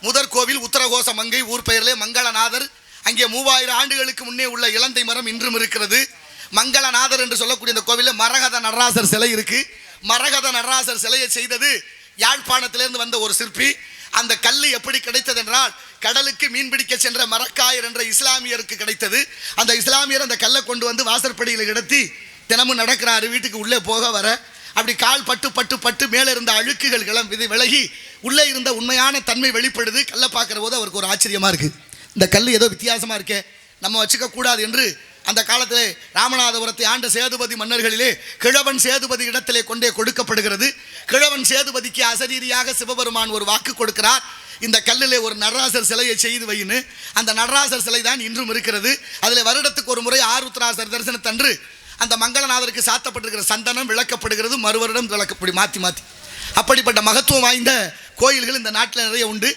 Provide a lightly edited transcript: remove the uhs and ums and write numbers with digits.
முதற் கோவில் உத்தரகோச மங்கை ஊர் பெயரிலே மங்களநாதர். அங்கே 3000 ஆண்டுகளுக்கு முன்னே உள்ள இலந்தை மரம் இன்றும் இருக்கிறது. மங்களநாதர் என்று சொல்லக்கூடிய இந்த கோவிலில் மரகத நடராசர் சிலை இருக்கு. மரகத நடராசர் சிலையை செய்தது யாழ்ப்பாணத்திலிருந்து வந்த ஒரு சிற்பி. அந்த கல் எப்படி கிடைத்தது என்றால், கடலுக்கு மீன் பிடிக்க சென்ற மரக்காயர் என்ற இஸ்லாமியருக்கு கிடைத்தது. அந்த இஸ்லாமியர் அந்த கல்லை கொண்டு வந்து வாசற்படியில் கிடத்தி தினமும் நடக்கிறாரு. வீட்டுக்கு உள்ளே போக வர அப்படி கால் பட்டு பட்டு பட்டு மேலே இருந்த அழுக்குகள் விலகி உள்ளே இருந்த உண்மையான தன்மை வெளிப்படுது. கல்லை பார்க்குற போது அவருக்கு ஒரு ஆச்சரியமாக இருக்குது. இந்த கல் ஏதோ வித்தியாசமாக இருக்கே, நம்ம வச்சுக்க கூடாது என்று அந்த காலத்திலே ராமநாதபுரத்தை ஆண்ட சேதுபதி மன்னர்களிலே கிழவன் சேதுபதி இடத்திலே கொண்டே கொடுக்கப்படுகிறது. கிழவன் சேதுபதிக்கு அசரீரியாக சிவபெருமான் ஒரு வாக்கு கொடுக்கிறார். இந்த கல்லிலே ஒரு நடராசர் சிலையை செய்து வைன்னு. அந்த நடராசர் சிலை தான் இன்றும் இருக்கிறது. அதில் வருடத்துக்கு ஒரு முறை ஆருத்ராசர் தரிசனத்தன்று அந்த மங்களநாதருக்கு சாத்தப்பட்டிருக்கிற சந்தனம் விளக்கப்படுகிறது. மறுவருடம் விளக்கப்படி மாற்றி மாற்றி. அப்படிப்பட்ட மகத்துவம் வாய்ந்த கோயில்கள் இந்த நாட்டில் நிறைய உண்டு.